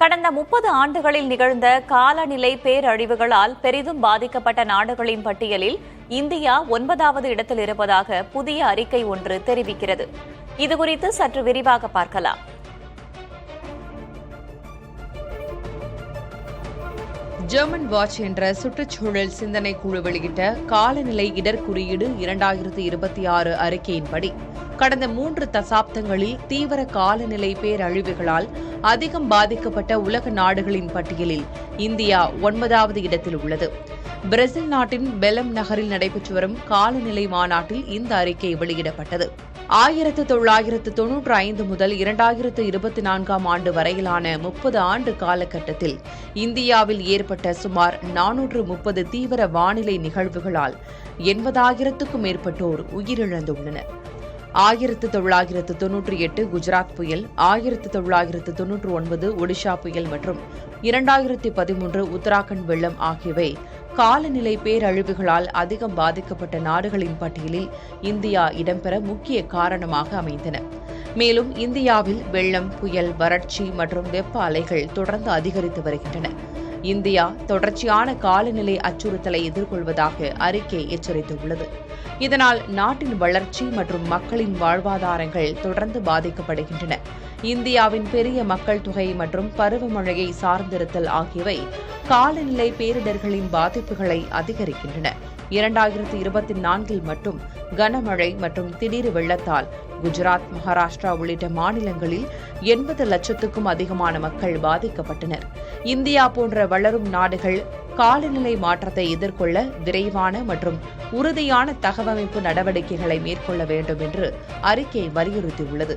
கடந்த 30 ஆண்டுகளில் நிகழ்ந்த காலநிலை பேரழிவுகளால் பெரிதும் பாதிக்கப்பட்ட நாடுகளின் பட்டியலில் இந்தியா 9வது இடத்தில் இருப்பதாக புதிய அறிக்கை ஒன்று தெரிவிக்கிறது. இதுகுறித்து சற்று விரிவாக பார்க்கலாம். ஜெர்மன் வாட்ச் என்ற சுற்றுச்சூழல் சிந்தனை குழு வெளியிட்ட காலநிலை இடர் குறியீடு 2026 அறிக்கையின்படி கடந்த 3 தசாப்தங்களில் தீவிர காலநிலை பேரழிவுகளால் அதிகம் பாதிக்கப்பட்ட உலக நாடுகளின் பட்டியலில் இந்தியா 9வது இடத்தில் உள்ளது. பிரேசில் நாட்டின் பெலம் நகரில் நடைபெற்று வரும் காலநிலை மாநாட்டில் இந்த அறிக்கை வெளியிடப்பட்டது. 1995 முதல் 2024 ஆண்டு வரையிலான 30 ஆண்டு காலகட்டத்தில் இந்தியாவில் ஏற்பட்ட சுமார் 430 தீவிர வானிலை நிகழ்வுகளால் 80,000க்கும் மேற்பட்டோர் உயிரிழந்துள்ளனர். 1998 குஜராத் புயல், 1999 ஒடிஷா புயல் மற்றும் 2013 உத்தராகண்ட் வெள்ளம் ஆகியவை காலநிலை பேரழிவுகளால் அதிகம் பாதிக்கப்பட்ட நாடுகளின் பட்டியலில் இந்தியா இடம்பெற முக்கிய காரணமாக அமைந்தன. மேலும் இந்தியாவில் வெள்ளம், புயல், வறட்சி மற்றும் வெப்ப அலைகள் தொடர்ந்து அதிகரித்து வருகின்றன. இந்தியா தொடர்ச்சியான காலநிலை அச்சுறுத்தலை எதிர்கொள்வதாக அறிக்கை எச்சரித்துள்ளது. இதனால் நாட்டின் வளர்ச்சி மற்றும் மக்களின் வாழ்வாதாரங்கள் தொடர்ந்து பாதிக்கப்படுகின்றன. இந்தியாவின் பெரிய மக்கள் தொகை மற்றும் பருவமழையை சார்ந்திருத்தல் ஆகியவை காலநிலை பேரிடர்களின் பாதிப்புகளை அதிகரிக்கின்றன. 2024 மட்டும் கனமழை மற்றும் திடீர் வெள்ளத்தால் குஜராத், மகாராஷ்டிரா உள்ளிட்ட மாநிலங்களில் 80 லட்சத்துக்கும் அதிகமான மக்கள் பாதிக்கப்பட்டனர். இந்தியா போன்ற வளரும் நாடுகள் காலநிலை மாற்றத்தை எதிர்கொள்ள விரைவான மற்றும் உறுதியான தகவமைப்பு நடவடிக்கைகளை மேற்கொள்ள வேண்டும் என்று அறிக்கை வலியுறுத்தியுள்ளது.